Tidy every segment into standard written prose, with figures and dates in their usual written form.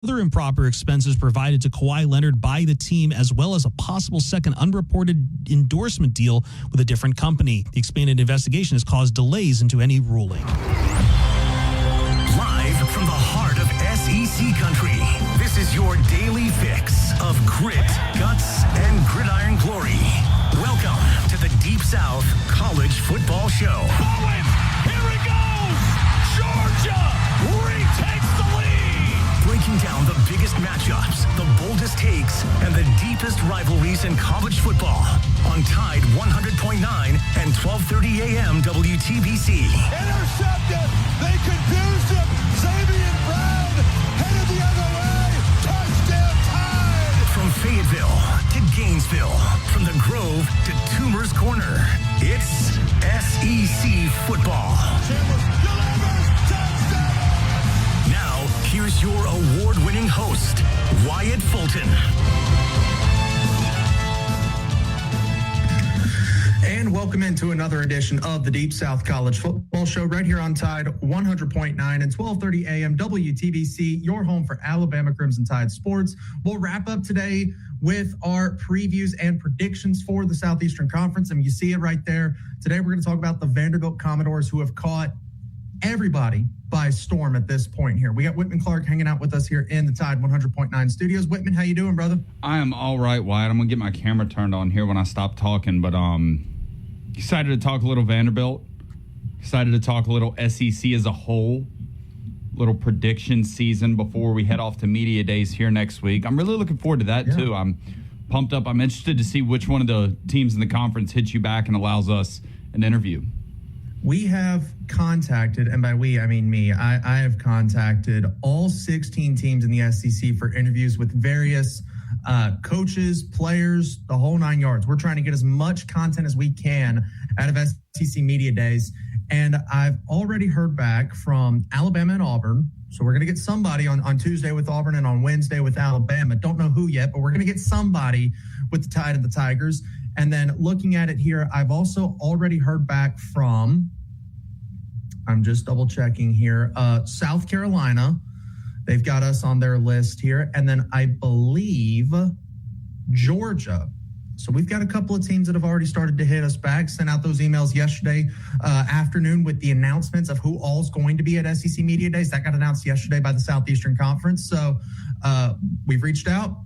Other improper expenses provided to Kawhi Leonard by the team, as well as a possible second unreported endorsement deal with a different company. The expanded investigation has caused delays into any ruling. Live from the heart of SEC country, this is your daily fix of grit, guts, and gridiron glory. Welcome to the Deep South College Football Show. Bowen, here it goes! Georgia retakes the lead! Breaking down the biggest matchups, the boldest takes, and the deepest rivalries in college football on Tide 100.9 and 1230 AM WTBC. Intercepted! They confused him! Xavier Brown headed the other way! Touchdown Tide! From Fayetteville to Gainesville, from the Grove to Toomer's Corner, it's SEC football. Chandler delivers! Touchdown! Now, here's your award-winning host, Wyatt Fulton. And welcome into another edition of the Deep South College Football Show right here on Tide 100.9 and 1230 AM WTBC, your home for Alabama Crimson Tide sports. We'll wrap up today with our previews and predictions for the Southeastern Conference. And you see it right there. Today, we're going to talk about the Vanderbilt Commodores, who have caught everybody by storm at this point here. We got Whitman Clark hanging out with us here in the Tide 100.9 studios. Whitman, how you doing, brother? I am all right, Wyatt. I'm going to get my camera turned on here when I stop talking, but excited to talk a little Vanderbilt, excited to talk a little SEC as a whole, little prediction season before we head off to media days here next week. I'm really looking forward to that, too. I'm pumped up. I'm interested to see which one of the teams in the conference hits you back and allows us an interview. We have contacted, and by we, I mean me, I have contacted all 16 teams in the SEC for interviews with various coaches, players, the whole nine yards. We're trying to get as much content as we can out of SEC Media Days. And I've already heard back from Alabama and Auburn. So we're going to get somebody on Tuesday with Auburn and on Wednesday with Alabama. Don't know who yet, but we're going to get somebody with the Tide and the Tigers. And then looking at it here, I've also already heard back from, I'm just double checking here, South Carolina. They've got us on their list here. And then I believe Georgia. So we've got a couple of teams that have already started to hit us back, sent out those emails yesterday afternoon with the announcements of who all's going to be at SEC Media Days. That got announced yesterday by the Southeastern Conference. So we've reached out.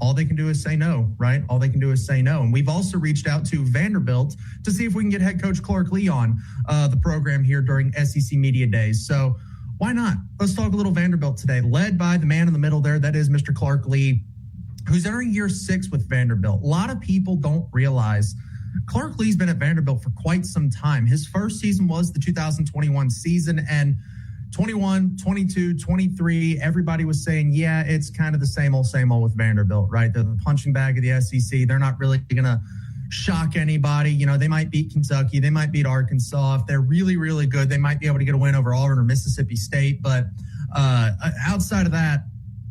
All they can do is say no, right? All they can do is say no. And we've also reached out to Vanderbilt to see if we can get head coach Clark Lee on the program here during SEC Media Days. So why not? Let's talk a little Vanderbilt today, led by the man in the middle there. That is Mr. Clark Lee, who's entering year 6 with Vanderbilt. A lot of people don't realize Clark Lee's been at Vanderbilt for quite some time. His first season was the 2021 season, and 21, 22, 23, everybody was saying, yeah, it's kind of the same old with Vanderbilt, right? They're the punching bag of the SEC. They're not really going to shock anybody. You know, they might beat Kentucky. They might beat Arkansas. If they're really, really good, they might be able to get a win over Auburn or Mississippi State. But outside of that,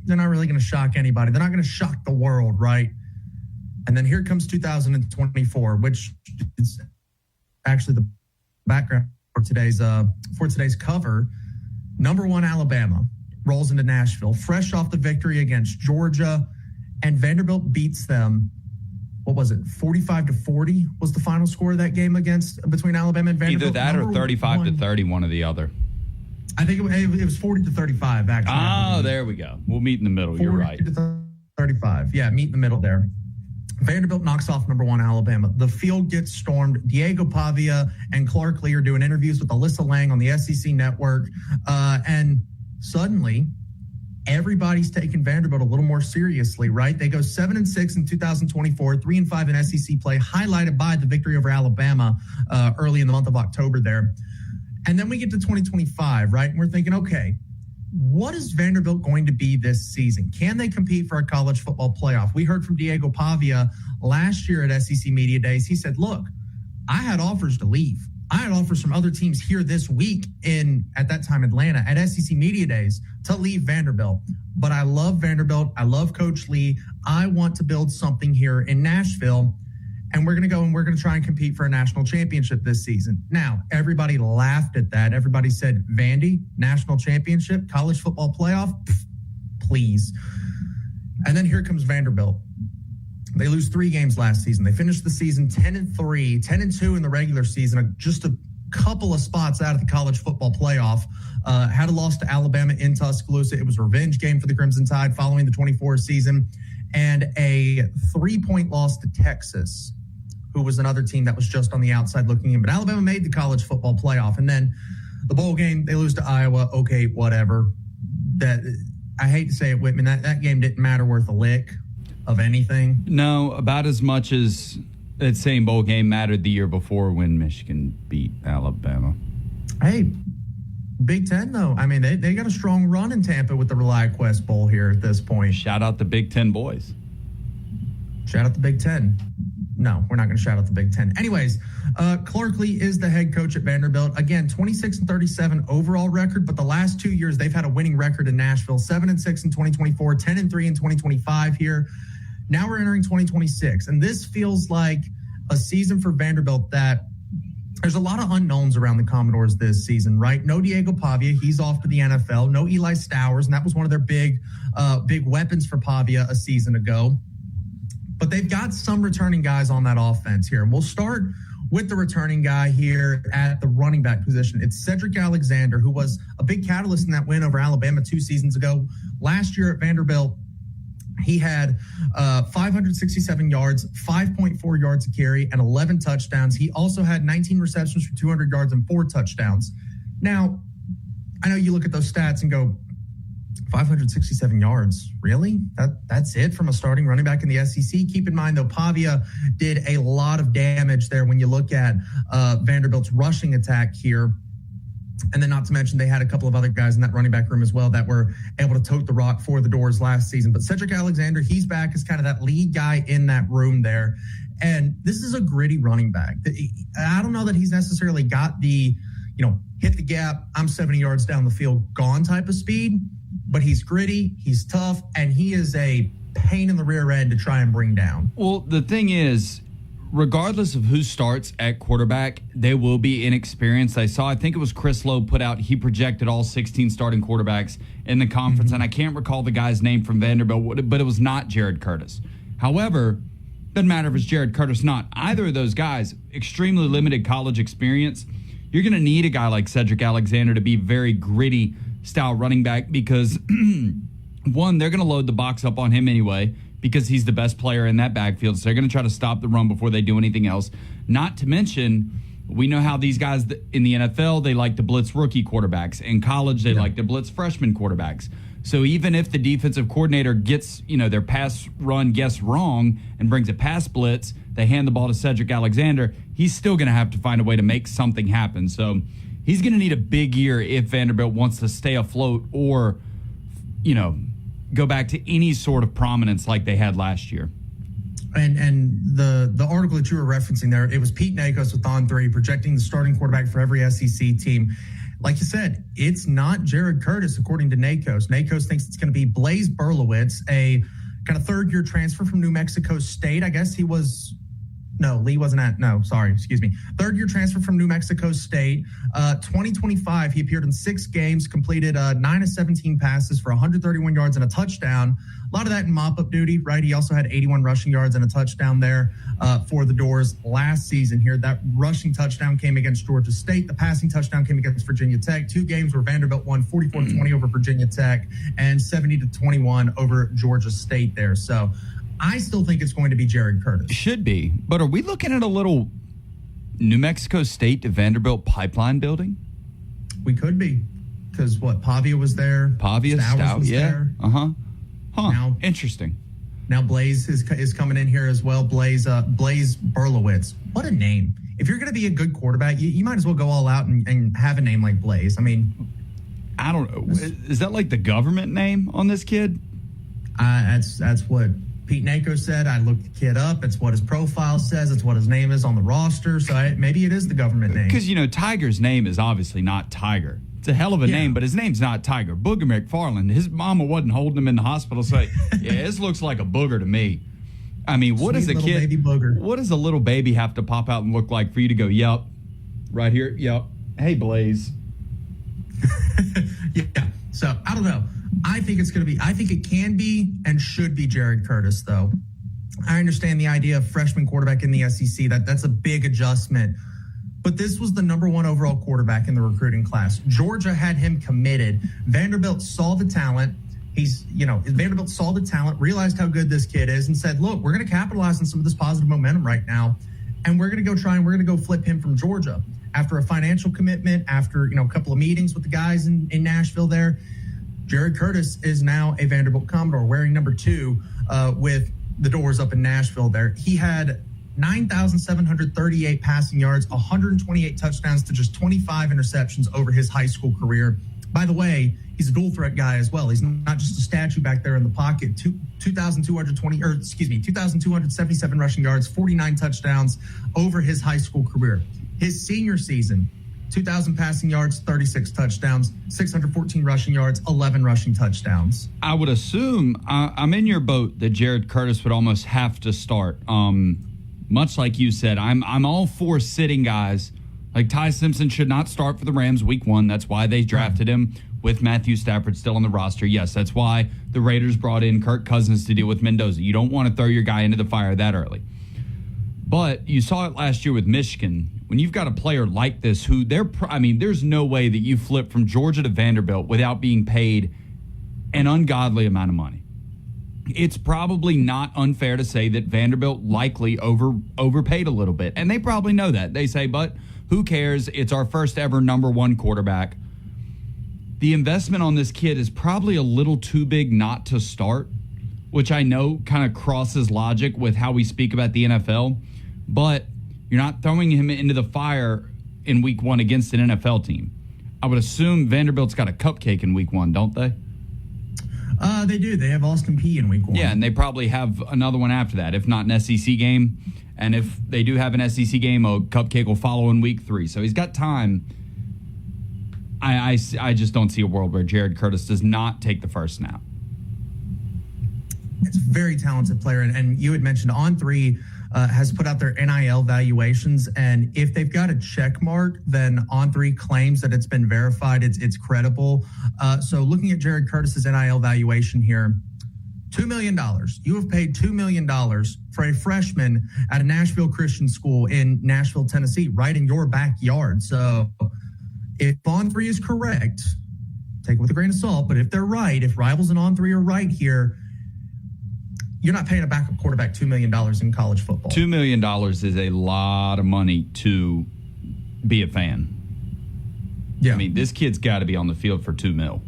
they're not really going to shock anybody. They're not going to shock the world, right? And then here comes 2024, which is actually the background for today's cover. Number 1 Alabama rolls into Nashville, fresh off the victory against Georgia, and Vanderbilt beats them. What was it? 45-40 was the final score of that game between Alabama and Vanderbilt. Either that or 35-30, one or the other. I think it was 40-35 actually. Oh, there we go. We'll meet in the middle. You're right. 40-35. Yeah, meet in the middle there. Vanderbilt knocks off number 1 Alabama. The field gets stormed. Diego Pavia and Clark Lee are doing interviews with Alyssa Lang on the SEC Network. And suddenly, everybody's taking Vanderbilt a little more seriously, right? They go 7-6 in 2024, 3-5 in SEC play, highlighted by the victory over Alabama early in the month of October there. And then we get to 2025, right? And we're thinking, okay, what is Vanderbilt going to be this season? Can they compete for a college football playoff? We heard from Diego Pavia last year at SEC Media Days. He said, look, I had offers to leave. I had offers from other teams here this week at that time, Atlanta, at SEC Media Days to leave Vanderbilt. But I love Vanderbilt. I love Coach Lee. I want to build something here in Nashville. And we're going to go and we're going to try and compete for a national championship this season. Now, everybody laughed at that. Everybody said, Vandy, national championship, college football playoff? Pfft, please. And then here comes Vanderbilt. They lose 3 games last season. They finished the season 10-3, 10-2 in the regular season, just a couple of spots out of the college football playoff. Had a loss to Alabama in Tuscaloosa. It was a revenge game for the Crimson Tide following the 24 season, and a 3-point loss to Texas, who was another team that was just on the outside looking in. But Alabama made the college football playoff. And then the bowl game, they lose to Iowa. Okay, whatever. That I hate to say it, Whitman, that game didn't matter worth a lick of anything. No, about as much as that same bowl game mattered the year before when Michigan beat Alabama. Hey, Big Ten, though. I mean, they got a strong run in Tampa with the ReliaQuest Bowl here at this point. Shout out the Big Ten boys. Shout out the Big Ten. No, we're not going to shout out the Big Ten. Anyways, Clark Lee is the head coach at Vanderbilt. Again, 26-37 overall record, but the last 2 years they've had a winning record in Nashville. 7-6 in 2024, 10-3 in 2025 here. Now we're entering 2026, and this feels like a season for Vanderbilt that there's a lot of unknowns around the Commodores this season, right? No Diego Pavia, he's off to the NFL. No Eli Stowers, and that was one of their big weapons for Pavia a season ago. But they've got some returning guys on that offense here. And we'll start with the returning guy here at the running back position. It's Cedric Alexander, who was a big catalyst in that win over Alabama 2 seasons ago. Last year at Vanderbilt, he had 567 yards, 5.4 yards a carry, and 11 touchdowns. He also had 19 receptions for 200 yards and 4 touchdowns. Now, I know you look at those stats and go, 567 yards, really? That's it from a starting running back in the SEC? Keep in mind, though, Pavia did a lot of damage there when you look at Vanderbilt's rushing attack here. And then not to mention they had a couple of other guys in that running back room as well that were able to tote the rock for the Doors last season. But Cedric Alexander, he's back as kind of that lead guy in that room there. And this is a gritty running back. I don't know that he's necessarily got the, hit the gap, I'm 70 yards down the field, gone type of speed. But he's gritty, he's tough, and he is a pain in the rear end to try and bring down. Well, the thing is, regardless of who starts at quarterback, they will be inexperienced. I think it was Chris Lowe put out, he projected all 16 starting quarterbacks in the conference, and I can't recall the guy's name from Vanderbilt, but it was not Jared Curtis. However, doesn't matter if it's Jared Curtis or not. Either of those guys, extremely limited college experience. You're going to need a guy like Cedric Alexander to be very gritty style running back because, one, they're going to load the box up on him anyway because he's the best player in that backfield. So they're going to try to stop the run before they do anything else. Not to mention, we know how these guys in the NFL, they like to blitz rookie quarterbacks. In college, they like to blitz freshman quarterbacks. So even if the defensive coordinator gets, their pass run guess wrong and brings a pass blitz, they hand the ball to Cedric Alexander, he's still going to have to find a way to make something happen. So he's going to need a big year if Vanderbilt wants to stay afloat or, go back to any sort of prominence like they had last year. And the article that you were referencing there, it was Pete Nakos with On3 projecting the starting quarterback for every SEC team. Like you said, it's not Jared Curtis, according to Nakos. Nakos thinks it's going to be Blaze Berlowitz, a kind of third-year transfer from New Mexico State. I guess he was... No, Lee wasn't at... No, sorry, excuse me. Third-year transfer from New Mexico State. 2025, he appeared in 6 games, completed 9 of 17 passes for 131 yards and a touchdown. A lot of that in mop-up duty, right? He also had 81 rushing yards and a touchdown there for the Doors last season here. That rushing touchdown came against Georgia State. The passing touchdown came against Virginia Tech. 2 games where Vanderbilt won 44-20 over Virginia Tech and 70-21 over Georgia State there. So I still think it's going to be Jared Curtis. Should be. But are we looking at a little New Mexico State to Vanderbilt pipeline building? We could be. Because Pavia was there. Pavia, Stout, yeah. There. Uh-huh. Huh. Now, interesting. Now Blaze is coming in here as well. Blaze Berlowitz. What a name. If you're going to be a good quarterback, you might as well go all out and have a name like Blaze. I mean, I don't know. Is that like the government name on this kid? That's what Pete Nakos said. I looked the kid up. It's what his profile says. It's what his name is on the roster. So maybe it is the government name. Because, Tiger's name is obviously not Tiger. It's a hell of a name, but his name's not Tiger. Booger McFarland. His mama wasn't holding him in the hospital. Say, yeah, this looks like a booger to me. I mean, what does a kid? Baby booger. What does a little baby have to pop out and look like for you to go, yep, right here, yep. Hey, Blaze. Yeah. So I don't know. I think it can be and should be Jared Curtis, though. I understand the idea of freshman quarterback in the SEC. That's a big adjustment. But this was the number 1 overall quarterback in the recruiting class. Georgia had him committed. Vanderbilt saw the talent. Vanderbilt saw the talent, realized how good this kid is, and said, look, we're going to capitalize on some of this positive momentum right now, and we're going to go flip him from Georgia. After a financial commitment, after a couple of meetings with the guys in Nashville there, Jared Curtis is now a Vanderbilt Commodore, wearing number 2 with the doors up in Nashville there. He had 9,738 passing yards, 128 touchdowns to just 25 interceptions over his high school career. By the way, he's a dual threat guy as well. He's not just a statue back there in the pocket. 2,277 rushing yards, 49 touchdowns over his high school career. His senior season, 2,000 passing yards, 36 touchdowns, 614 rushing yards, 11 rushing touchdowns. I would assume I'm in your boat that Jared Curtis would almost have to start. Much like you said, I'm all for sitting guys. Like Ty Simpson should not start for the Rams week 1. That's why they drafted him with Matthew Stafford still on the roster. Yes, that's why the Raiders brought in Kirk Cousins to deal with Mendoza. You don't want to throw your guy into the fire that early. But you saw it last year with Michigan. When you've got a player like this who there's no way that you flip from Georgia to Vanderbilt without being paid an ungodly amount of money. It's probably not unfair to say that Vanderbilt likely overpaid a little bit. And they probably know that. They say, but who cares? It's our first ever number 1 quarterback. The investment on this kid is probably a little too big not to start, which I know kind of crosses logic with how we speak about the NFL. But you're not throwing him into the fire in week 1 against an NFL team. I would assume Vanderbilt's got a cupcake in week 1, don't they? They do. They have Austin Peay in week 1. Yeah, and they probably have another one after that, if not an SEC game. And if they do have an SEC game, a cupcake will follow in week 3. So he's got time. I just don't see a world where Jared Curtis does not take the first snap. It's a very talented player. And you had mentioned On3 has put out their NIL valuations. And if they've got a check mark, then On3 claims that it's been verified. It's credible. So looking at Jared Curtis's NIL valuation here, $2 million. You have paid $2 million for a freshman at a Nashville Christian school in Nashville, Tennessee, right in your backyard. So if On3 is correct, take it with a grain of salt. But if they're right, if Rivals and On3 are right here, you're not paying a backup quarterback $2 million in college football. $2 million is a lot of money to be a fan. Yeah. I mean, this kid's got to be on the field for $2 million.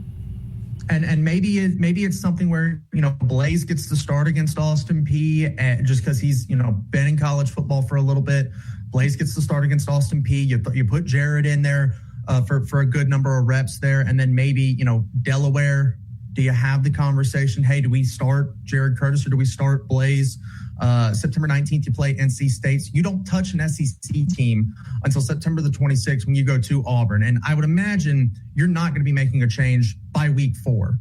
And maybe it's something where, Blaze gets to start against Austin Peay just because he's, been in college football for a little bit. Blaze gets to start against Austin Peay. You put Jared in there for a good number of reps there. And then maybe, Delaware, do you have the conversation? Hey, do we start Jared Curtis or do we start Blaze? September 19th, you play NC State. So you don't touch an SEC team until September the 26th when you go to Auburn. And I would imagine you're not going to be making a change by week 4,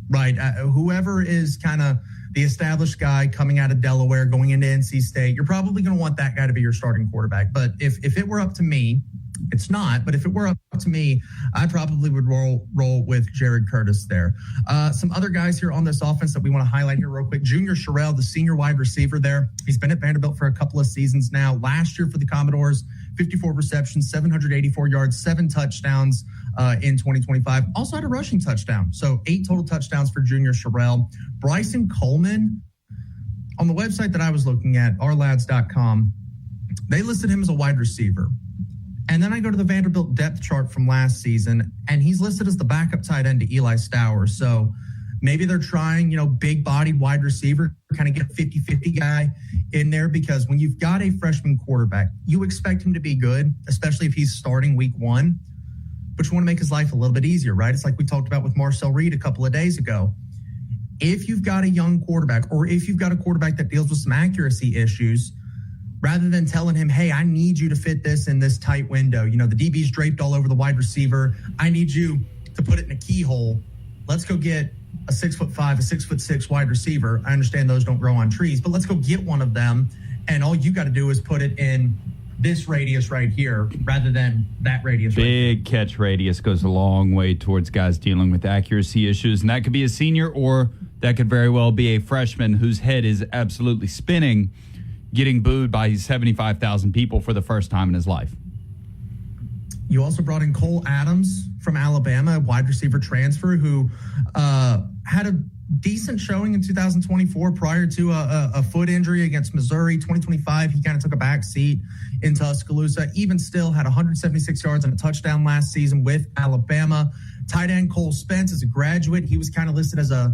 right? Whoever is kind of the established guy coming out of Delaware, going into NC State, you're probably going to want that guy to be your starting quarterback. But if it were up to me, it's not, but if it were up to me, I probably would roll with Jared Curtis there. Some other guys here on this offense that we want to highlight here real quick. Junior Sherrill, the senior wide receiver there. He's been at Vanderbilt for a couple of seasons now. Last year for the Commodores, 54 receptions, 784 yards, 7 touchdowns in 2025. Also had a rushing touchdown. So 8 total touchdowns for Junior Sherrill. Bryson Coleman, on the website that I was looking at, ourlads.com, they listed him as a wide receiver. And then I go to the Vanderbilt depth chart from last season, and he's listed as the backup tight end to Eli Stowers. So maybe they're trying, big-bodied wide receiver, kind of get a 50-50 guy in there, because when you've got a freshman quarterback, you expect him to be good, especially if he's starting week 1. But you want to make his life a little bit easier, right? It's like we talked about with Marcel Reed a couple of days ago. If you've got a young quarterback, or if you've got a quarterback that deals with some accuracy issues, rather than telling him, hey, I need you to fit this in this tight window. The DB's draped all over the wide receiver. I need you to put it in a keyhole. Let's go get a 6'5", a 6'6" wide receiver. I understand those don't grow on trees, but let's go get one of them. And all you got to do is put it in this radius right here rather than that radius. Big catch radius goes a long way towards guys dealing with accuracy issues, and that could be a senior or that could very well be a freshman whose head is absolutely spinning, getting booed by 75,000 people for the first time in his life. You also brought in Cole Adams from Alabama, a wide receiver transfer who had a decent showing in 2024 prior to a foot injury against Missouri. 2025, he kind of took a back seat in Tuscaloosa. Even still, had 176 yards and a touchdown last season with Alabama. Tight end Cole Spence is a graduate. He was kind of listed as I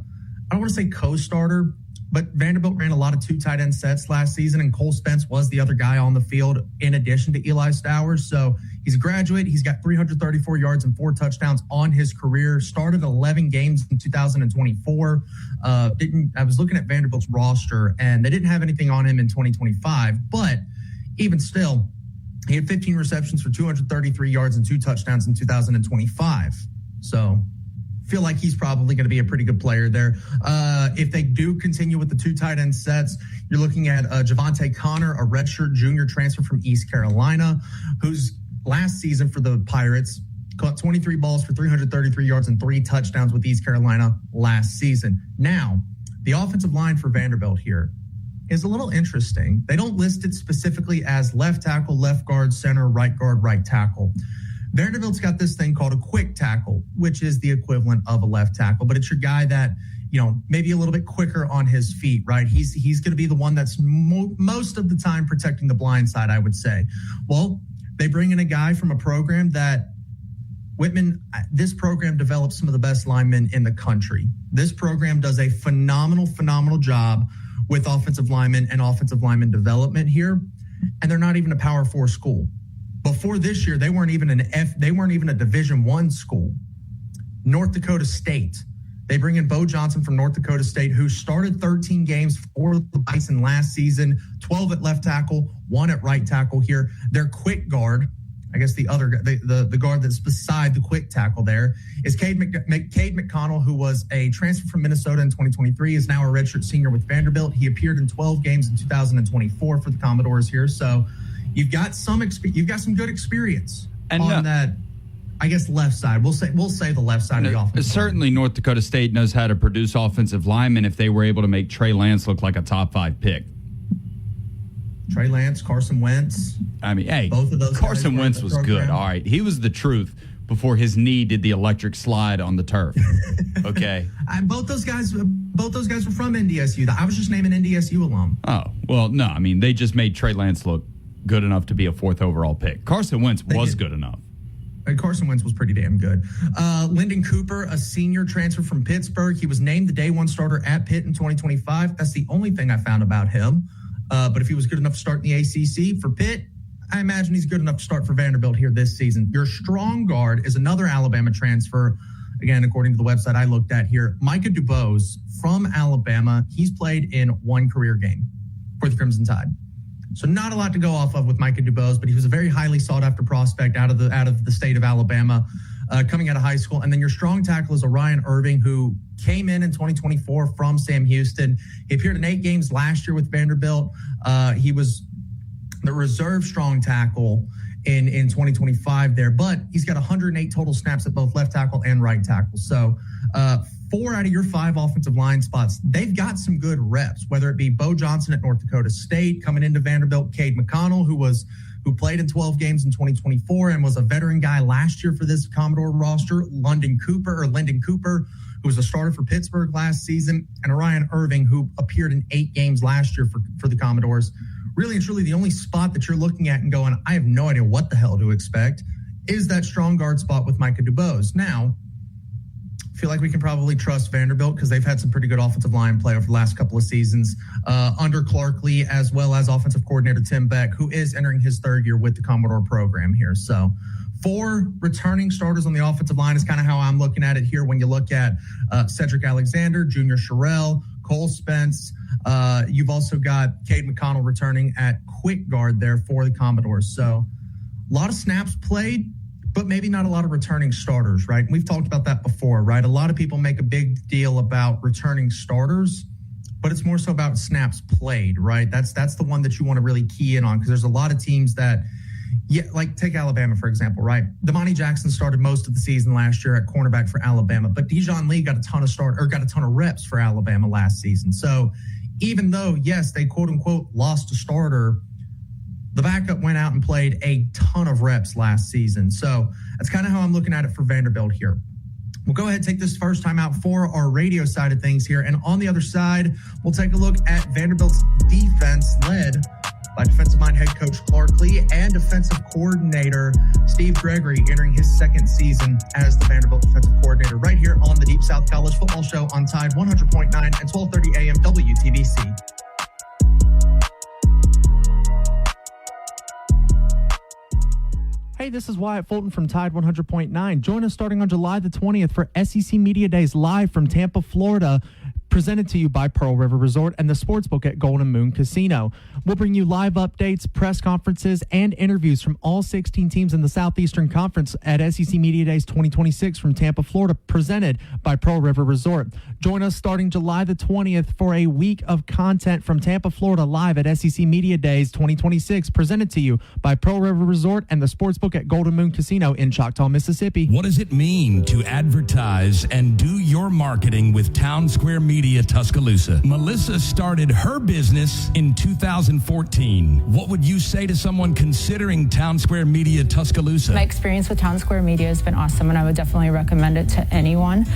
don't want to say co-starter, but Vanderbilt ran a lot of 2 tight end sets last season, and Cole Spence was the other guy on the field in addition to Eli Stowers. So he's a graduate. He's got 334 yards and 4 touchdowns on his career. Started 11 games in 2024. I was looking at Vanderbilt's roster, and they didn't have anything on him in 2025. But even still, he had 15 receptions for 233 yards and 2 touchdowns in 2025. So feel like he's probably going to be a pretty good player there. If they do continue with the 2 tight end sets, you're looking at Javante Connor, a redshirt junior transfer from East Carolina, who's last season for the Pirates caught 23 balls for 333 yards and 3 touchdowns with East Carolina last season. Now, the offensive line for Vanderbilt here is a little interesting. They don't list it specifically as left tackle, left guard, center, right guard, right tackle. Vanderbilt's got this thing called a quick tackle, which is the equivalent of a left tackle, but it's your guy that, maybe a little bit quicker on his feet, right? He's going to be the one that's most of the time protecting the blind side, I would say. Well, they bring in a guy from a program that this program develops some of the best linemen in the country. This program does a phenomenal job with offensive linemen and offensive lineman development here, and they're not even a Power 4 school. Before this year, they weren't even a Division I school. North Dakota State. They bring in Bo Johnson from North Dakota State, who started 13 games for the Bison last season, 12 at left tackle, 1 at right tackle here. Their quick guard, I guess the guard that's beside the quick tackle there, is Cade McConnell, who was a transfer from Minnesota in 2023, is now a redshirt senior with Vanderbilt. He appeared in 12 games in 2024 for the Commodores here. So you've got some good experience on that, I guess, left side. We'll say the left side of the offense. Certainly North Dakota State knows how to produce offensive linemen if they were able to make Trey Lance look like a top 5 pick. Trey Lance, Carson Wentz. I mean, hey, both of those Carson Wentz was good. All right. He was the truth before his knee did the electric slide on the turf. Okay. Both those guys were from NDSU. I was just naming NDSU alum. Oh, well, no. I mean, they just made Trey Lance look good enough to be a 4th overall pick. Carson Wentz was good enough. Carson Wentz was pretty damn good. Lyndon Cooper, a senior transfer from Pittsburgh. He was named the day 1 starter at Pitt in 2025. That's the only thing I found about him. But if he was good enough to start in the ACC for Pitt, I imagine he's good enough to start for Vanderbilt here this season. Your strong guard is another Alabama transfer. Again, according to the website I looked at here, Micah DuBose from Alabama. He's played in 1 career game for the Crimson Tide. So not a lot to go off of with Micah DuBose, but he was a very highly sought after prospect out of the state of Alabama, coming out of high school. And then your strong tackle is Orion Irving, who came in 2024 from Sam Houston. He appeared in 8 games last year with Vanderbilt. He was the reserve strong tackle in 2025 there, but he's got 108 total snaps at both left tackle and right tackle. So 4 out of your 5 offensive line spots, they've got some good reps, whether it be Bo Johnson at North Dakota State coming into Vanderbilt, Cade McConnell, who played in 12 games in 2024 and was a veteran guy last year for this Commodore roster, Lyndon Cooper, who was a starter for Pittsburgh last season, and Orion Irving, who appeared in 8 games last year for the Commodores. Really and truly, the only spot that you're looking at and going, I have no idea what the hell to expect, is that strong guard spot with Micah DuBose. Now, I feel like we can probably trust Vanderbilt because they've had some pretty good offensive line play over the last couple of seasons under Clark Lee, as well as offensive coordinator Tim Beck, who is entering his 3rd year with the Commodore program here. So 4 returning starters on the offensive line is kind of how I'm looking at it here. When you look at Cedric Alexander, Junior Sherrill, Cole Spence, you've also got Cade McConnell returning at quick guard there for the Commodores. So a lot of snaps played, but maybe not a lot of returning starters, right? We've talked about that before, right? A lot of people make a big deal about returning starters. but it's more so about snaps played, right? That's the one that you want to really key in on, because there's a lot of teams that, like take Alabama, for example, right? Damani Jackson started most of the season last year at cornerback for Alabama, but Dijon Lee got a ton of reps for Alabama last season. So even though, yes, they quote unquote lost a starter, the backup went out and played a ton of reps last season. So that's kind of how I'm looking at it for Vanderbilt here. We'll go ahead and take this first time out for our radio side of things here. And on the other side, we'll take a look at Vanderbilt's defense, led by defensive mind head coach Clark Lee and defensive coordinator Steve Gregory, entering his second season as the Vanderbilt defensive coordinator, right here on the Deep South College Football Show on Tide 100.9 and 1230 AM WTBC. Hey, this is Wyatt Fulton from Tide 100.9. Join us starting on July the 20th for SEC Media Days live from Tampa, Florida, presented to you by Pearl River Resort and the Sportsbook at Golden Moon Casino. We'll bring you live updates, press conferences, and interviews from all 16 teams in the Southeastern Conference at SEC Media Days 2026 from Tampa, Florida, presented by Pearl River Resort. Join us starting July the 20th for a week of content from Tampa, Florida, live at SEC Media Days 2026, presented to you by Pearl River Resort and the Sportsbook at Golden Moon Casino in Choctaw, Mississippi. What does it mean to advertise and do your marketing with Town Square Media Tuscaloosa? Melissa started her business in 2014. What would you say to someone considering Town Square Media Tuscaloosa? My experience with Town Square Media has been awesome, and I would definitely recommend it to anyone.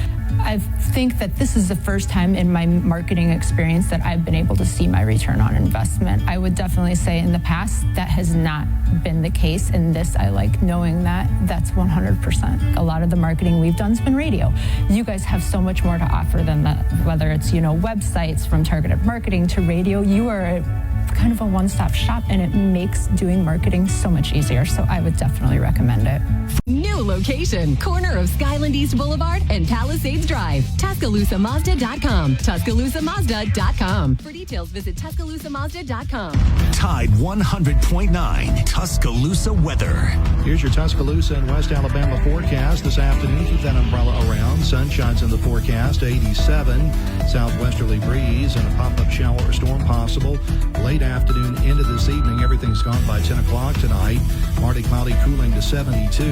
I think that this is the first time in my marketing experience that I've been able to see my return on investment. I would definitely say in the past that has not been the case. In this, I like knowing that that's 100%. A lot of the marketing we've done has been radio. You guys have so much more to offer than that, whether it's, websites, from targeted marketing to radio. You are kind of a one-stop shop, and it makes doing marketing so much easier. So I would definitely recommend it. New location, corner of Skyland East Boulevard and Palisades Drive. TuscaloosaMazda.com. TuscaloosaMazda.com. For details, visit TuscaloosaMazda.com. Tide 100.9 Tuscaloosa weather. Here's your Tuscaloosa and West Alabama forecast. This afternoon, keep that umbrella around. Sunshine's in the forecast, 87. Southwesterly breeze and a pop-up shower or storm possible. Late afternoon into this evening, everything's gone by 10 o'clock tonight. Partly cloudy, cooling to 72.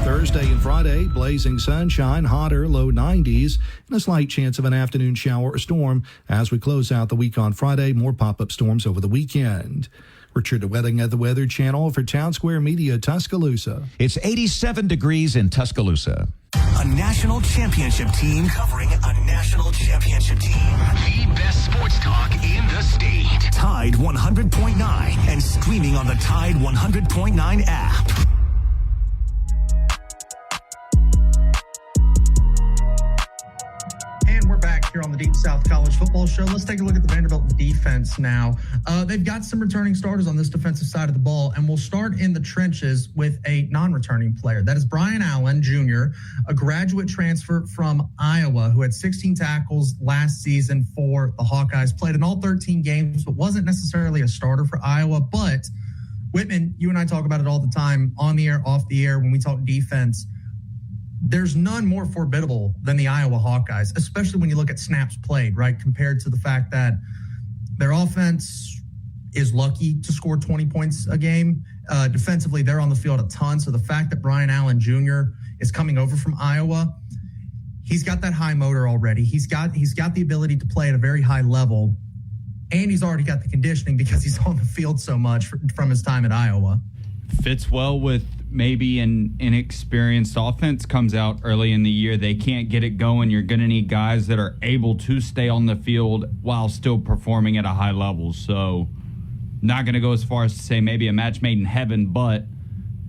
Thursday and Friday, blazing sunshine, hotter, low 90s, and a slight chance of an afternoon shower or storm as we close out the week on Friday. More pop-up storms over the weekend. Richard Wedding at the Weather Channel for Town Square Media Tuscaloosa. It's 87 degrees in Tuscaloosa. A national championship team covering a national championship team. The best sports talk in the state. Tide 100.9 and streaming on the Tide 100.9 app. And we're back here on the Deep South College Football Show. Let's take a look at the Vanderbilt defense now. They've got some returning starters on this defensive side of the ball, and we'll start in the trenches with a non-returning player. That is Brian Allen, Jr., a graduate transfer from Iowa who had 16 tackles last season for the Hawkeyes, played in all 13 games, but wasn't necessarily a starter for Iowa. But, Whitman, you and I talk about it all the time, on the air, off the air, when we talk defense. There's none more formidable than the Iowa Hawkeyes, especially when you look at snaps played, right, compared to the fact that their offense is lucky to score 20 points a game. Defensively, they're on the field a ton. So the fact that Brian Allen Jr. is coming over from Iowa, he's got that high motor already. He's got the ability to play at a very high level, and he's already got the conditioning because he's on the field so much from his time at Iowa. Fits well with maybe an inexperienced offense. Comes out early in the year. They can't get it going. You're going to need guys that are able to stay on the field while still performing at a high level. So not going to go as far as to say maybe a match made in heaven, but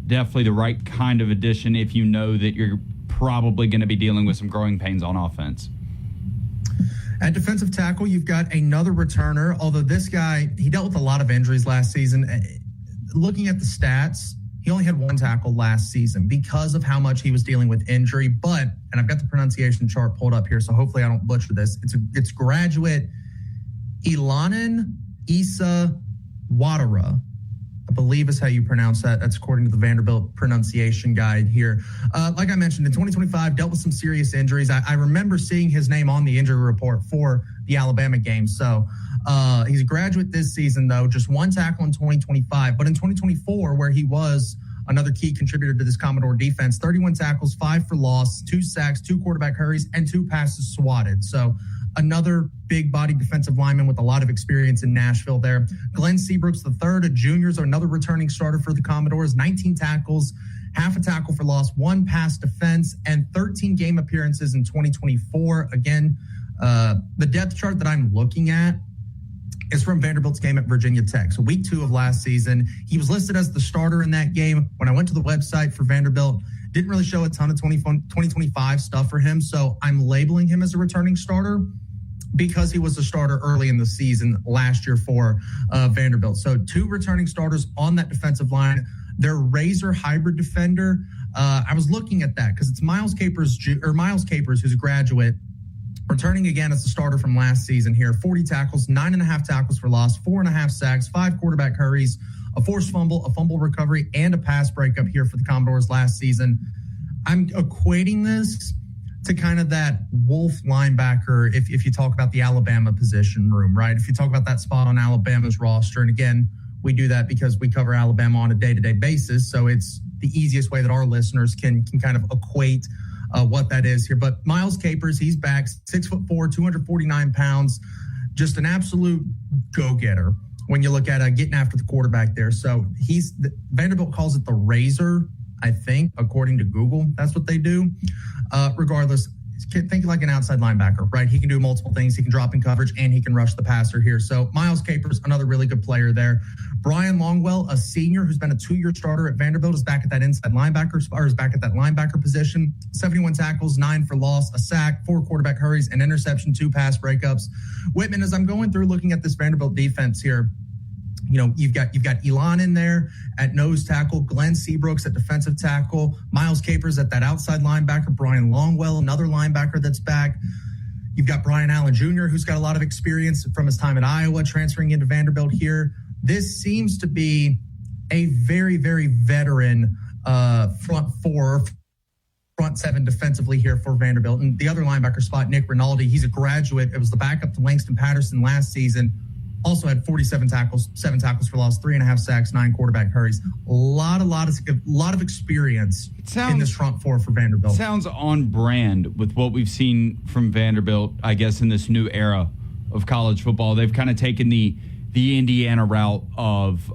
definitely the right kind of addition if you know that you're probably going to be dealing with some growing pains on offense. At defensive tackle, you've got another returner, although this guy, he dealt with a lot of injuries last season. Looking at the stats, he only had one tackle last season because of how much he was dealing with injury. But, and I've got the pronunciation chart pulled up here, so hopefully I don't butcher this. It's graduate Ilanan Issa Wadara, I believe is how you pronounce that. That's according to the Vanderbilt pronunciation guide here. Like I mentioned, in 2025, dealt with some serious injuries. I remember seeing his name on the injury report for the Alabama game. So he's a graduate this season, though, just 1 tackle in 2025. But in 2024, where he was another key contributor to this Commodore defense, 31 tackles, 5 for loss, 2 sacks, 2 quarterback hurries, and 2 passes swatted. So another big body defensive lineman with a lot of experience in Nashville there. Glenn Seabrooks III, a junior, so another returning starter for the Commodores, 19 tackles, half a tackle for loss, 1 pass defense, and 13 game appearances in 2024. Again, the depth chart that I'm looking at is from Vanderbilt's game at Virginia Tech. So week 2 of last season, he was listed as the starter in that game. When I went to the website for Vanderbilt, didn't really show a ton of 2025 stuff for him. So I'm labeling him as a returning starter because he was a starter early in the season last year for Vanderbilt. So 2 returning starters on that defensive line. Their Razor hybrid defender. I was looking at that because it's Miles Capers, who's a graduate, returning again as the starter from last season here. 40 tackles, 9.5 tackles for loss, 4.5 sacks, 5 quarterback hurries, a forced fumble, a fumble recovery, and a pass breakup here for the Commodores last season. I'm equating this to kind of that Wolf linebacker if you talk about the Alabama position room, right? If you talk about that spot on Alabama's roster, and again, we do that because we cover Alabama on a day-to-day basis, so it's the easiest way that our listeners can kind of equate what that is here. But Miles Capers, he's back, 6'4", 249 pounds, just an absolute go-getter when you look at getting after the quarterback there. So Vanderbilt calls it the Razor, I think, according to Google. That's what they do. Regardless, think like an outside linebacker, right? He can do multiple things. He can drop in coverage, and he can rush the passer here. So Miles Capers, another really good player there. Brian Longwell, a senior who's been a 2-year starter at Vanderbilt, is back at that inside linebacker, or is back at that linebacker position. 71 tackles, 9 for loss, a sack, 4 quarterback hurries, an interception, 2 pass breakups. Whitman, as I'm going through looking at this Vanderbilt defense here, you know, you've got Elon in there at nose tackle, Glenn Seabrooks at defensive tackle, Miles Capers at that outside linebacker, Brian Longwell, another linebacker that's back. You've got Brian Allen Jr., who's got a lot of experience from his time at Iowa, transferring into Vanderbilt here. This seems to be a very, very veteran front 7 defensively here for Vanderbilt. And the other linebacker spot, Nick Rinaldi, he's a graduate. It was the backup to Langston Patterson last season. Also had 47 tackles, 7 tackles for loss, 3.5 sacks, 9 quarterback hurries. A lot of experience in this front 4 for Vanderbilt. Sounds on brand with what we've seen from Vanderbilt, I guess, in this new era of college football. They've kind of taken the Indiana route of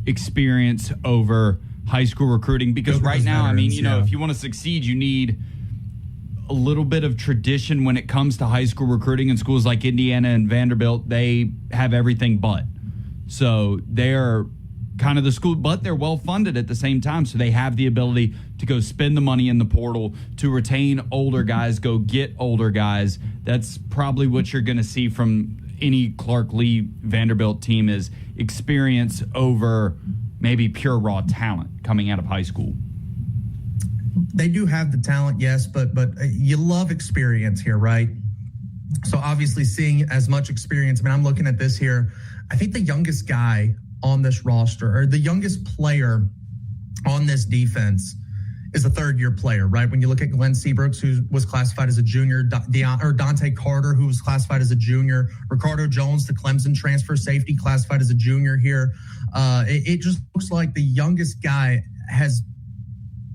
experience over high school recruiting, because right now, veterans, I mean, you know, if you want to succeed, you need a little bit of tradition when it comes to high school recruiting. In schools like Indiana and Vanderbilt, they have everything but. So they're kind of the school, but they're well funded at the same time. So they have the ability to go spend the money in the portal, to retain older guys, go get older guys. That's probably what you're going to see from any Clark Lee Vanderbilt team, is experience over maybe pure raw talent coming out of high school. They do have the talent, yes, but you love experience here, right? So obviously seeing as much experience, I mean, I'm looking at this here. I think the youngest guy on this roster, or the youngest player on this defense, is a 3rd-year player, right? When you look at Glenn Seabrooks, who was classified as a junior, Dante Carter, who was classified as a junior, Ricardo Jones, the Clemson transfer safety, classified as a junior here. It just looks like the youngest guy has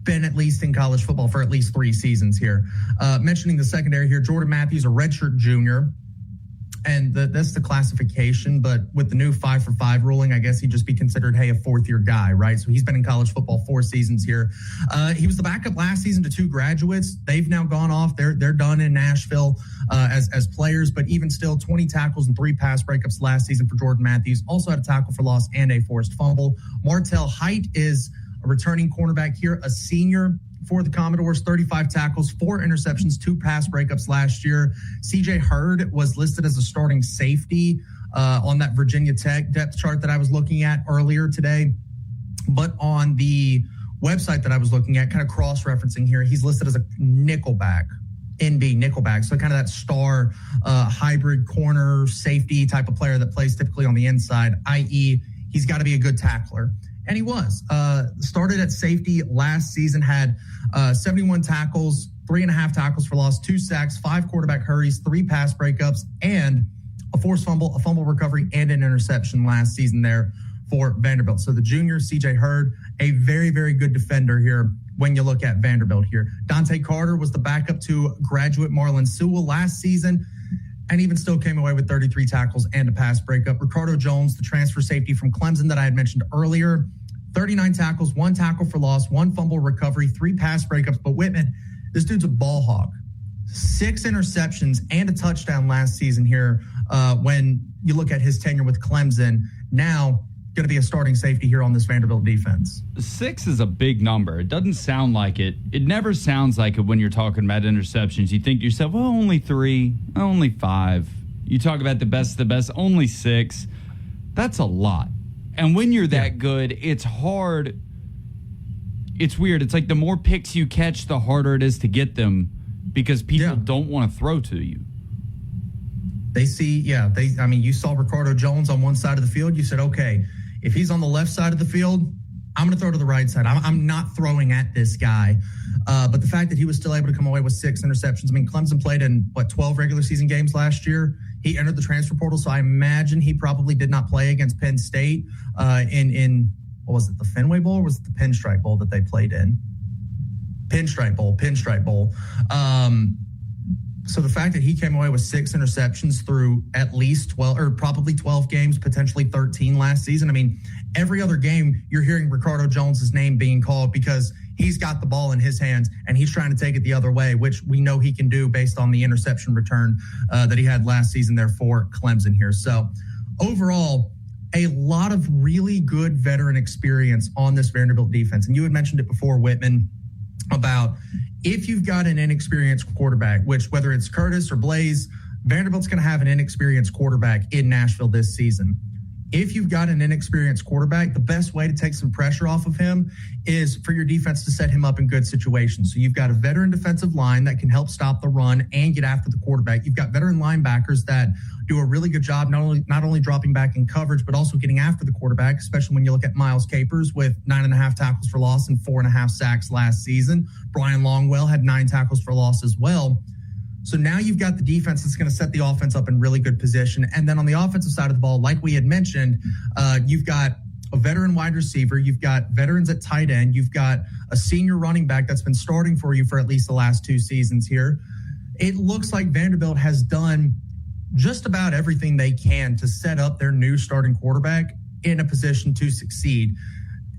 been at least in college football for at least 3 seasons here. Mentioning the secondary here, Jordan Matthews, a redshirt junior, and that's the classification, but with the new 5-for-5 ruling, I guess he'd just be considered, hey, a 4th-year guy, right? So he's been in college football 4 seasons here. He was the backup last season to 2 graduates. They've now gone off. They're done in Nashville as players, but even still, 20 tackles and 3 pass breakups last season for Jordan Matthews. Also had a tackle for loss and a forced fumble. Martell Height is a returning cornerback here, a senior for the Commodores, 35 tackles, 4 interceptions, 2 pass breakups last year. CJ Hurd was listed as a starting safety on that Virginia Tech depth chart that I was looking at earlier today. But on the website that I was looking at, kind of cross-referencing here, he's listed as a nickelback, NB nickelback. So kind of that star hybrid corner safety type of player that plays typically on the inside, i.e. he's got to be a good tackler. And he was. Started at safety last season, had 71 tackles, 3.5 tackles for loss, 2 sacks, 5 quarterback hurries, 3 pass breakups, and a forced fumble, a fumble recovery, and an interception last season there for Vanderbilt. So the junior, C.J. Hurd, a very, very good defender here when you look at Vanderbilt here. Dante Carter was the backup to graduate Marlon Sewell last season, and even still came away with 33 tackles and a pass breakup. Ricardo Jones, the transfer safety from Clemson that I had mentioned earlier, 39 tackles, 1 tackle for loss, 1 fumble recovery, 3 pass breakups. But Whitman, this dude's a ball hog. 6 interceptions and a touchdown last season here when you look at his tenure with Clemson. Now, going to be a starting safety here on this Vanderbilt defense. 6 is a big number. It doesn't sound like it. It never sounds like it when you're talking about interceptions. You think to yourself, well, only 3, only 5. You talk about the best of the best, only 6. That's a lot. And when you're that good, it's hard. It's weird. It's like the more picks you catch, the harder it is to get them because people don't want to throw to you. They see, you saw Ricardo Jones on one side of the field. You said, okay, if he's on the left side of the field, I'm going to throw to the right side. I'm not throwing at this guy. But the fact that he was still able to come away with 6 interceptions. I mean, Clemson played in, 12 regular season games last year. He entered the transfer portal, so I imagine he probably did not play against Penn State in what was it, the Fenway Bowl, or was it the Pinstripe Bowl that they played in? Pinstripe Bowl. So the fact that he came away with 6 interceptions through at least 12 or probably 12 games, potentially 13 last season. I mean, every other game you're hearing Ricardo Jones's name being called because he's got the ball in his hands and he's trying to take it the other way, which we know he can do based on the interception return that he had last season there for Clemson here. So overall, a lot of really good veteran experience on this Vanderbilt defense. And you had mentioned it before, Whitman, about if you've got an inexperienced quarterback, which whether it's Curtis or Blaze, Vanderbilt's going to have an inexperienced quarterback in Nashville this season. If you've got an inexperienced quarterback, the best way to take some pressure off of him is for your defense to set him up in good situations. So you've got a veteran defensive line that can help stop the run and get after the quarterback. You've got veteran linebackers that do a really good job, not only dropping back in coverage, but also getting after the quarterback, especially when you look at Miles Capers with 9.5 tackles for loss and 4.5 sacks last season. Brian Longwell had 9 tackles for loss as well. So now you've got the defense that's going to set the offense up in really good position. And then on the offensive side of the ball, like we had mentioned, you've got a veteran wide receiver. You've got veterans at tight end. You've got a senior running back that's been starting for you for at least the last 2 seasons here. It looks like Vanderbilt has done just about everything they can to set up their new starting quarterback in a position to succeed,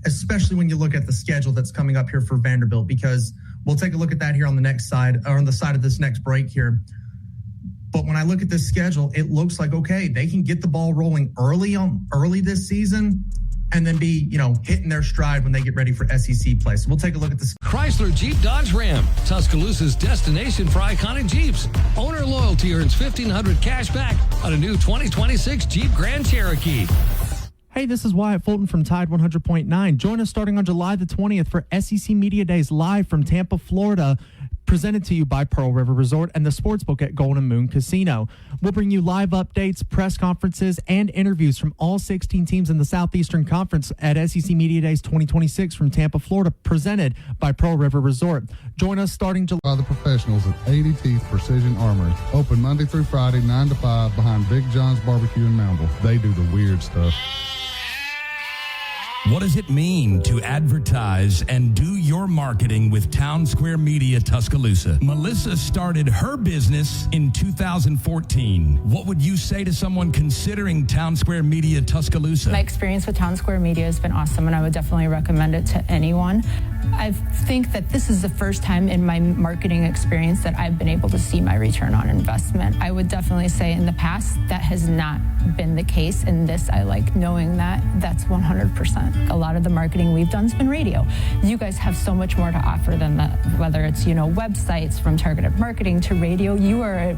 especially when you look at the schedule that's coming up here for Vanderbilt, because we'll take a look at that here on the next side, or on the side of this next break here. But when I look at this schedule, it looks like, okay, they can get the ball rolling early this season and then be, hitting their stride when they get ready for SEC play. So we'll take a look at this. Chrysler Jeep Dodge Ram, Tuscaloosa's destination for iconic Jeeps. Owner loyalty earns $1,500 cash back on a new 2026 Jeep Grand Cherokee. Hey, this is Wyatt Fulton from Tide 100.9. Join us starting on July the 20th for SEC Media Days live from Tampa, Florida, presented to you by Pearl River Resort and the Sportsbook at Golden Moon Casino. We'll bring you live updates, press conferences, and interviews from all 16 teams in the Southeastern Conference at SEC Media Days 2026 from Tampa, Florida, presented by Pearl River Resort. Join us starting July. By the professionals at 80 Teeth Precision Armory. Open Monday through Friday, 9 to 5, behind Big John's Barbecue in Moundville. They do the weird stuff. What does it mean to advertise and do your marketing with Town Square Media Tuscaloosa? Melissa started her business in 2014. What would you say to someone considering Town Square Media Tuscaloosa? My experience with Town Square Media has been awesome, and I would definitely recommend it to anyone. I think that this is the first time in my marketing experience that I've been able to see my return on investment. I would definitely say in the past that has not been the case. In this, I like knowing that that's 100%. A lot of the marketing we've done has been radio. You guys have so much more to offer than that, whether it's, websites, from targeted marketing to radio. You are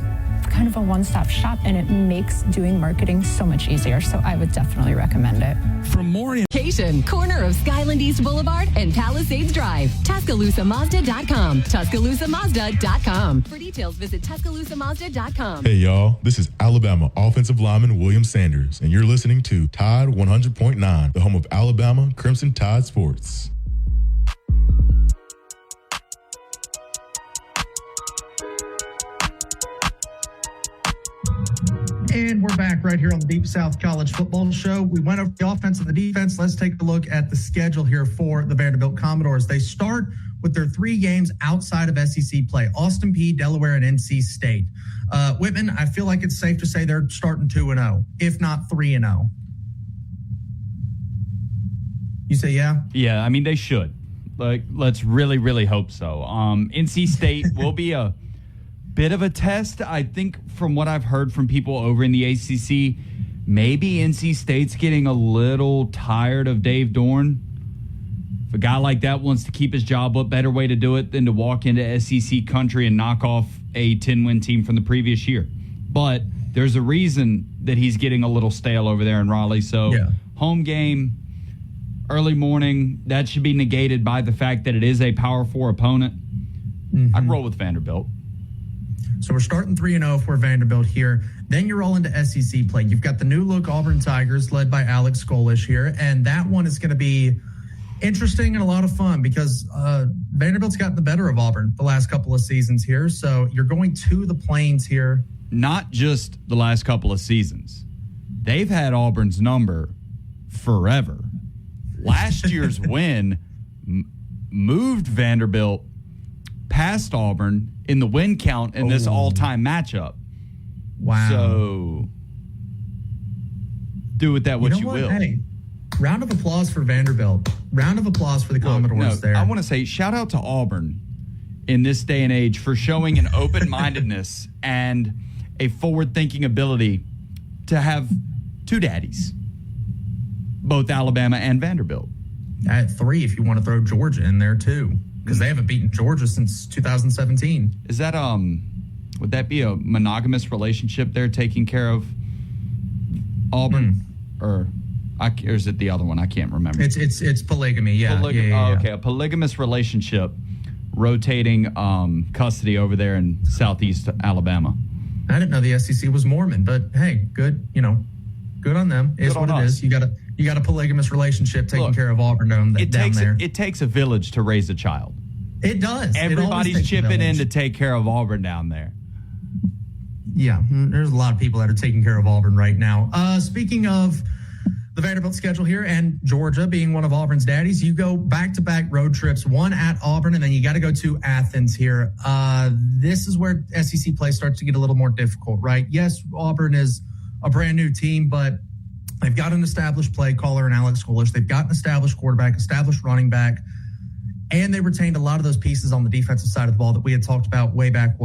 kind of a one-stop shop, and it makes doing marketing so much easier. So I would definitely recommend it. For more Location, corner of Skyland East Boulevard and Palisades Drive. TuscaloosaMazda.com. TuscaloosaMazda.com. For details, visit TuscaloosaMazda.com. Hey, y'all. This is Alabama offensive lineman William Sanders, and you're listening to Tide 100.9, the home of Alabama Crimson Tide Sports. And we're back right here on the Deep South College Football Show. We went over the offense and the defense. Let's take a look at the schedule here for the Vanderbilt Commodores. They start with their 3 games outside of SEC play: Austin Peay, Delaware, and NC State. Whitman, I feel like it's safe to say they're starting 2-0, if not 3-0. You say yeah? Yeah, I mean, they should. Like, let's really, really hope so. NC State will be a bit of a test. I think from what I've heard from people over in the ACC, maybe NC State's getting a little tired of Dave Dorn. If a guy like that wants to keep his job, what better way to do it than to walk into SEC country and knock off a 10-win team from the previous year? But there's a reason that he's getting a little stale over there in Raleigh. So home game, early morning, that should be negated by the fact that it is a Power 4 opponent. I'd roll with Vanderbilt. So we're starting 3-0 for Vanderbilt here. Then you're all into SEC play. You've got the new look Auburn Tigers led by Alex Skolish here. And that one is going to be interesting and a lot of fun because Vanderbilt's gotten the better of Auburn the last couple of seasons here. So you're going to the Plains here. Not just the last couple of seasons. They've had Auburn's number forever. Last year's win moved Vanderbilt past Auburn in the win count in this all-time matchup. Wow. So do with that what you will. Hey, round of applause for Vanderbilt. Round of applause for the Commodores there. I want to say shout out to Auburn in this day and age for showing an open-mindedness and a forward-thinking ability to have 2 daddies, both Alabama and Vanderbilt. At 3 if you want to throw Georgia in there too, because they haven't beaten Georgia since 2017. Is that would that be a monogamous relationship there taking care of Auburn? Or is it the other one? I can't remember. It's polygamy, yeah. Okay, a polygamous relationship rotating custody over there in southeast Alabama. I didn't know the SEC was Mormon, but hey, good, good on them. Is what it is. You got a polygamous relationship taking care of Auburn down there. It takes a village to raise a child. It does. Everybody's chipping in to take care of Auburn down there. Yeah, there's a lot of people that are taking care of Auburn right now. Speaking of the Vanderbilt schedule here and Georgia being one of Auburn's daddies, you go back-to-back road trips, one at Auburn, and then you got to go to Athens here. This is where SEC play starts to get a little more difficult, right? Yes, Auburn is a brand new team, but they've got an established play caller in Alex Skolish. They've got an established quarterback, established running back, and they retained a lot of those pieces on the defensive side of the ball that we had talked about way back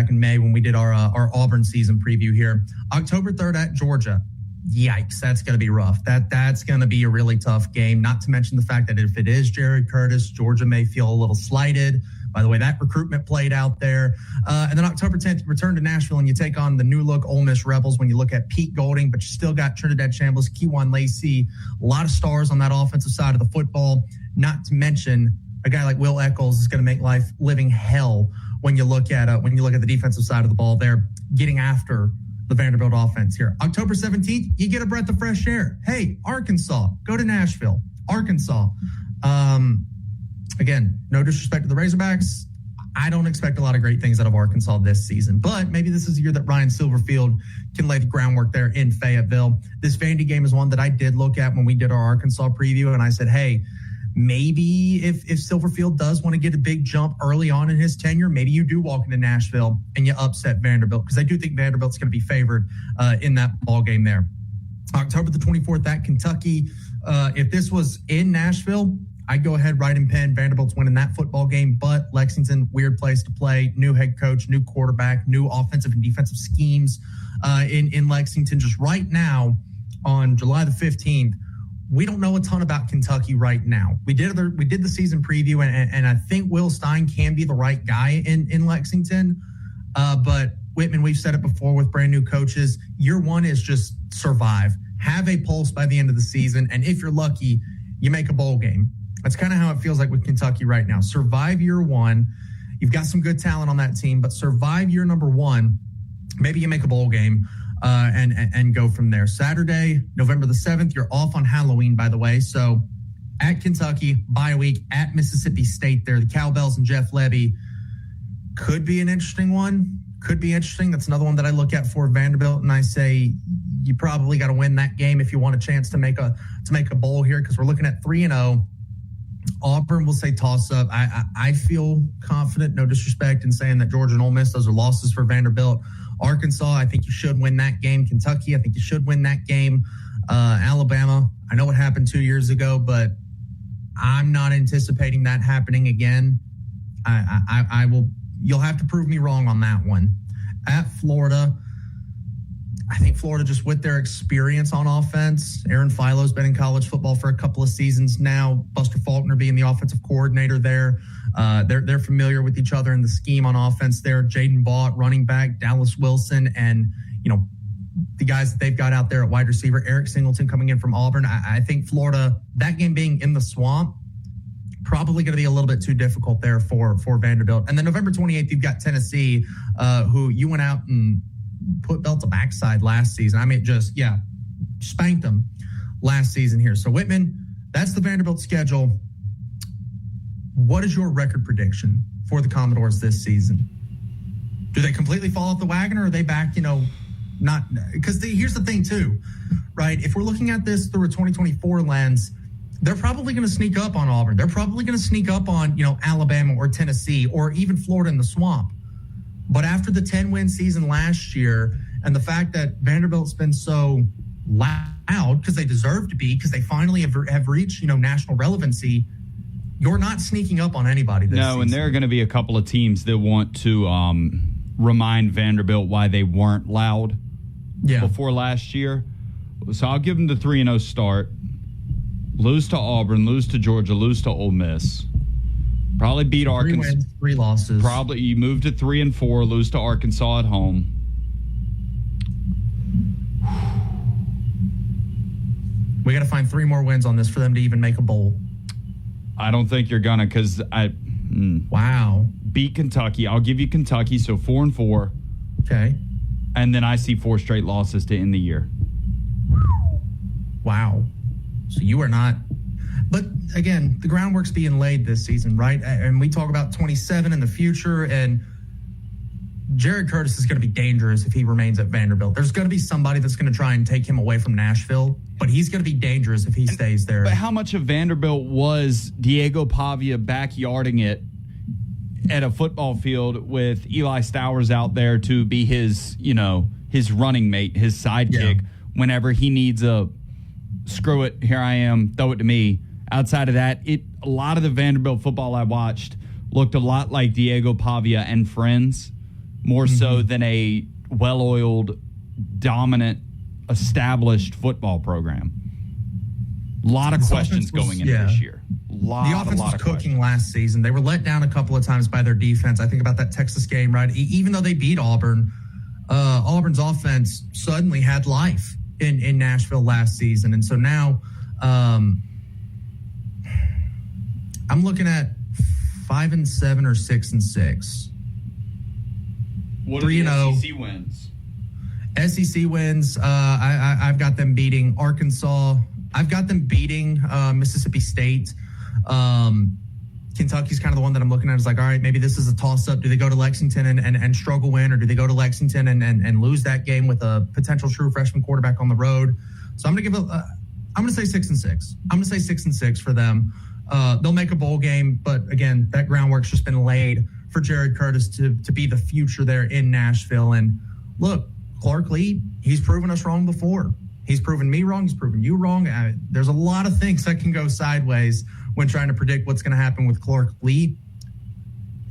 in May when we did our Auburn season preview here. October 3rd at Georgia. Yikes, that's going to be rough. That's going to be a really tough game, not to mention the fact that if it is Jared Curtis, Georgia may feel a little slighted by the way that recruitment played out there. And then October 10th, you return to Nashville and you take on the new look Ole Miss Rebels when you look at Pete Golding, but you still got Trinidad Chambliss, Kejuan Lacey, a lot of stars on that offensive side of the football, not to mention a guy like Will Eccles is going to make life living hell when you look at the defensive side of the ball there, getting after the Vanderbilt offense here. October 17th, you get a breath of fresh air. Hey, Arkansas, go to Nashville. Arkansas. Again, no disrespect to the Razorbacks. I don't expect a lot of great things out of Arkansas this season, but maybe this is the year that Ryan Silverfield can lay the groundwork there in Fayetteville. This Vandy game is one that I did look at when we did our Arkansas preview, and I said, hey, maybe if Silverfield does want to get a big jump early on in his tenure, maybe you do walk into Nashville and you upset Vanderbilt, because I do think Vanderbilt's going to be favored in that ball game there. October the 24th at Kentucky. If this was in Nashville, I'd go ahead, write in pen. Vanderbilt's winning that football game, but Lexington, weird place to play. New head coach, new quarterback, new offensive and defensive schemes in Lexington. Just right now on July the 15th, we don't know a ton about Kentucky right now. We did the season preview, and I think Will Stein can be the right guy in Lexington. But Whitman, we've said it before with brand new coaches. Year one is just survive. Have a pulse by the end of the season, and if you're lucky, you make a bowl game. That's kind of how it feels like with Kentucky right now. Survive year one. You've got some good talent on that team, but survive year number one. Maybe you make a bowl game and go from there. Saturday, November the 7th, you're off on Halloween, by the way. So at Kentucky, bye week, at Mississippi State there. The Cowbells and Jeff Lebby could be an interesting one. could be interesting. That's another one that I look at for Vanderbilt, and I say you probably got to win that game if you want a chance to make a bowl here, because we're looking at 3-0. Auburn will say toss up. I feel confident, no disrespect, in saying that Georgia and Ole Miss, those are losses for Vanderbilt. Arkansas, I think you should win that game. Kentucky, I think you should win that game. Alabama, I know what happened 2 years ago, but I'm not anticipating that happening again. I will. You'll have to prove me wrong on that one. At Florida, I think Florida, just with their experience on offense, Aaron Philo's been in college football for a couple of seasons now. Buster Faulkner being the offensive coordinator there. They're familiar with each other in the scheme on offense there. Jaden Vaught, running back, Dallas Wilson, and, the guys that they've got out there at wide receiver, Eric Singleton coming in from Auburn. I think Florida, that game being in the swamp, probably going to be a little bit too difficult there for Vanderbilt. And then November 28th, you've got Tennessee, who you went out and put belt to backside last season. I mean, spanked them last season here. So Whitman, that's the Vanderbilt schedule. What is your record prediction for the Commodores this season? Do they completely fall off the wagon, or are they back, not – because here's the thing too, right? If we're looking at this through a 2024 lens, they're probably going to sneak up on Auburn. They're probably going to sneak up on, Alabama or Tennessee or even Florida in the swamp. But after the 10-win season last year, and the fact that Vanderbilt's been so loud, because they deserve to be, because they finally have reached, national relevancy, you're not sneaking up on anybody this season. And there are going to be a couple of teams that want to remind Vanderbilt why they weren't loud before last year. So I'll give them the 3-0 start. Lose to Auburn, lose to Georgia, lose to Ole Miss. Probably beat Arkansas. 3 wins, 3 losses. Probably you move to 3-4, lose to Arkansas at home. We got to find 3 more wins on this for them to even make a bowl. I don't think you're gonna, because Wow. Beat Kentucky. I'll give you Kentucky, so 4-4. Okay. And then I see 4 straight losses to end the year. Wow. So you are not. But again, the groundwork's being laid this season, right? And we talk about 27 in the future, and Jared Curtis is going to be dangerous if he remains at Vanderbilt. There's going to be somebody that's going to try and take him away from Nashville, but he's going to be dangerous if he stays there. But how much of Vanderbilt was Diego Pavia backyarding it at a football field with Eli Stowers out there to be his, his running mate, his sidekick, whenever he needs a screw it, here I am, throw it to me. Outside of that, a lot of the Vanderbilt football I watched looked a lot like Diego Pavia and friends, more so than a well-oiled, dominant, established football program. A lot of questions going into this year. The offense was cooking last season. They were let down a couple of times by their defense. I think about that Texas game, right? Even though they beat Auburn, Auburn's offense suddenly had life in Nashville last season. And so now I'm looking at 5-7 or 6-6. What are the SEC wins? SEC wins. I've got them beating Arkansas. I've got them beating Mississippi State. Kentucky's kind of the one that I'm looking at. Is like, all right, maybe this is a toss-up. Do they go to Lexington and struggle win, or do they go to Lexington and lose that game with a potential true freshman quarterback on the road? So I'm going to say 6-6. I'm going to say 6-6 for them. They'll make a bowl game, but again, that groundwork's just been laid for Jared Curtis to be the future there in Nashville. And look, Clark Lee, he's proven us wrong before. He's proven me wrong. He's proven you wrong. There's a lot of things that can go sideways when trying to predict what's going to happen with Clark Lee.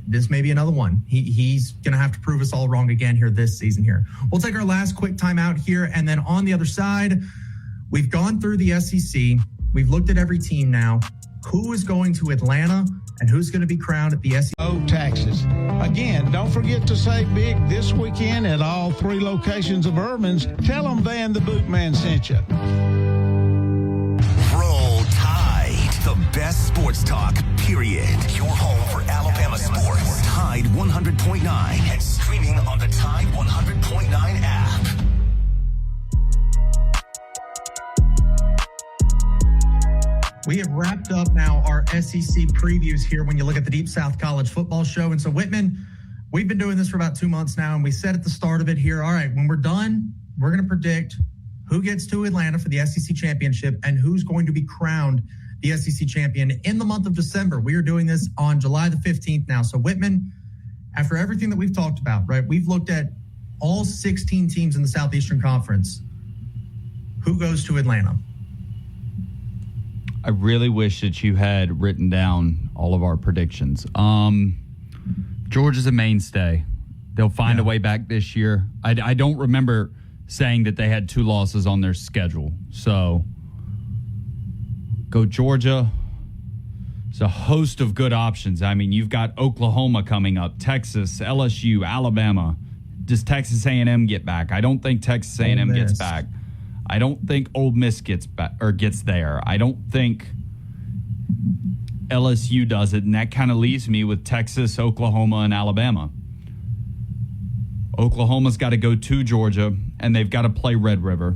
This may be another one. He's going to have to prove us all wrong again here this season here. We'll take our last quick time out here, and then on the other side, we've gone through the SEC. We've looked at every team now. Who is going to Atlanta and who's going to be crowned at the SEC? Oh, taxes. Again, don't forget to save big this weekend at all 3 locations of Urban's. Tell them Van the Bootman sent you. Roll Tide, the best sports talk, period. Your home for Alabama sports. Tide 100.9 and streaming on the Tide 100.9 app. We have wrapped up now our SEC previews here when you look at the Deep South College Football Show. And so, Whitman, we've been doing this for about 2 months now, and we said at the start of it here, all right, when we're done, we're going to predict who gets to Atlanta for the SEC championship and who's going to be crowned the SEC champion in the month of December. We are doing this on July the 15th now. So, Whitman, after everything that we've talked about, right, we've looked at all 16 teams in the Southeastern Conference. Who goes to Atlanta? I really wish that you had written down all of our predictions. Georgia's a mainstay. They'll find a way back this year. I don't remember saying that they had 2 losses on their schedule. So go Georgia. It's a host of good options. I mean, you've got Oklahoma coming up, Texas, LSU, Alabama. Does Texas A&M get back? I don't think Texas A&M gets back. I don't think Ole Miss gets back or gets there. I don't think LSU does it, and that kind of leaves me with Texas, Oklahoma, and Alabama. Oklahoma's got to go to Georgia, and they've got to play Red River.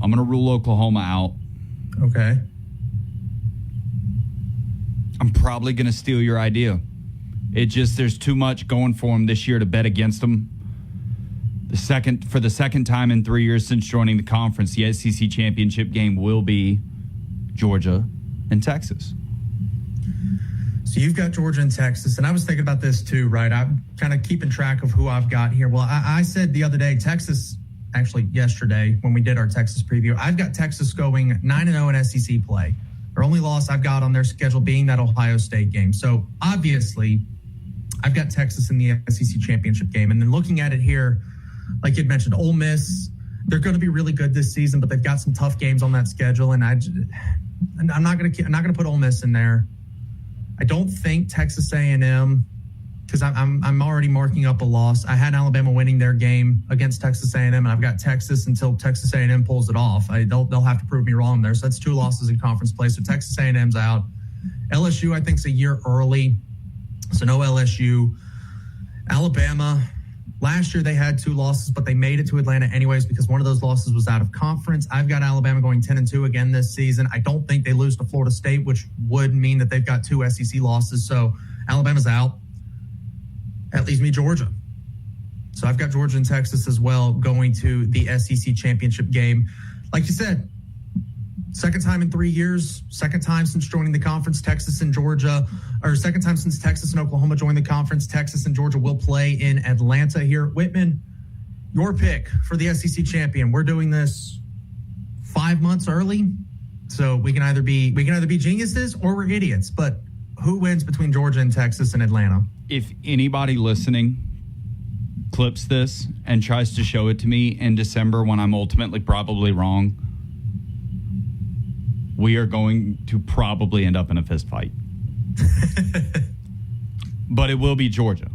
I'm going to rule Oklahoma out. Okay. I'm probably going to steal your idea. There's too much going for them this year to bet against them. For the second time in 3 years since joining the conference, the SEC championship game will be Georgia and Texas. So you've got Georgia and Texas, and I was thinking about this too, right? I'm kind of keeping track of who I've got here. Well, I said the other day, Texas, actually yesterday when we did our Texas preview, I've got Texas going 9-0 in SEC play. Their only loss I've got on their schedule being that Ohio State game. So obviously, I've got Texas in the SEC championship game. And then looking at it here, like you'd mentioned, Ole Miss, they're going to be really good this season, but they've got some tough games on that schedule. And I'm not going to put Ole Miss in there. I don't think Texas A&M, because I'm already marking up a loss. I had Alabama winning their game against Texas A&M, and I've got Texas until Texas A&M pulls it off. They'll have to prove me wrong there. So that's 2 losses in conference play. So Texas A&M's out. LSU, I think, is a year early, so no LSU. Alabama, last year they had 2 losses, but they made it to Atlanta anyways because one of those losses was out of conference. I've got Alabama going 10-2 again this season. I don't think they lose to Florida State, which would mean that they've got 2 SEC losses. So Alabama's out. That leaves me Georgia. So I've got Georgia and Texas as well going to the SEC championship game. Like you said, second time in 3 years, second time since joining the conference, Texas and Georgia, or second time since Texas and Oklahoma joined the conference. Texas and Georgia will play in Atlanta here. Whitman, your pick for the SEC champion. We're doing this 5 months early, so we can either be geniuses or we're idiots. But who wins between Georgia and Texas and Atlanta? If anybody listening clips this and tries to show it to me in December when I'm ultimately probably wrong, we are going to probably end up in a fist fight. But it will be Georgia.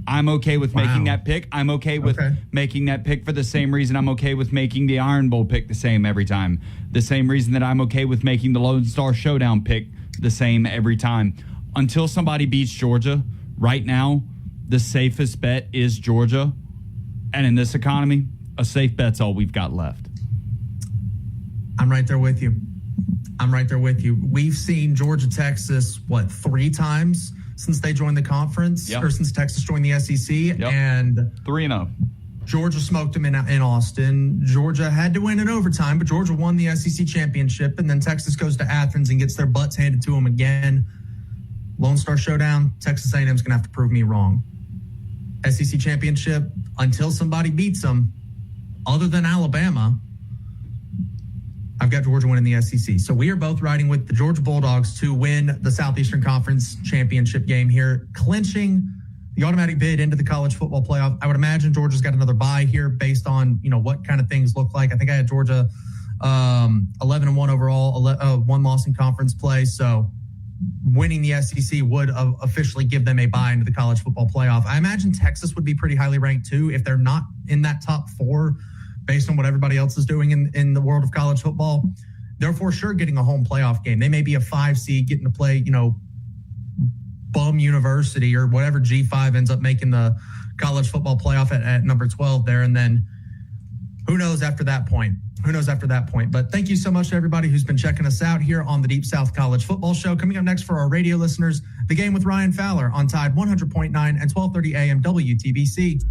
I'm okay with making that pick. I'm okay with making that pick for the same reason I'm okay with making the Iron Bowl pick the same every time. The same reason that I'm okay with making the Lone Star Showdown pick the same every time. Until somebody beats Georgia, right now, the safest bet is Georgia. And in this economy, a safe bet's all we've got left. I'm right there with you. We've seen Georgia, Texas, 3 times since they joined the conference, or since Texas joined the SEC, and 3-0. Georgia smoked them in Austin. Georgia had to win in overtime, but Georgia won the SEC championship, and then Texas goes to Athens and gets their butts handed to them again. Lone Star Showdown, Texas A&M's going to have to prove me wrong. SEC championship, until somebody beats them, other than Alabama, I've got Georgia winning the SEC. So we are both riding with the Georgia Bulldogs to win the Southeastern Conference championship game here, clinching the automatic bid into the college football playoff. I would imagine Georgia's got another bye here based on, what kind of things look like. I think I had Georgia 11-1 overall, 1 loss in conference play. So winning the SEC would officially give them a bye into the college football playoff. I imagine Texas would be pretty highly ranked too if they're not in that top 4 based on what everybody else is doing in the world of college football. They're for sure getting a home playoff game. They may be a 5 seed getting to play, Bum University or whatever G5 ends up making the college football playoff at number 12 there. And then who knows after that point. who knows after that point. But thank you so much to everybody who's been checking us out here on the Deep South College Football Show. Coming up next for our radio listeners, The Game with Ryan Fowler on Tide 100.9 and 1230 AM WTBC.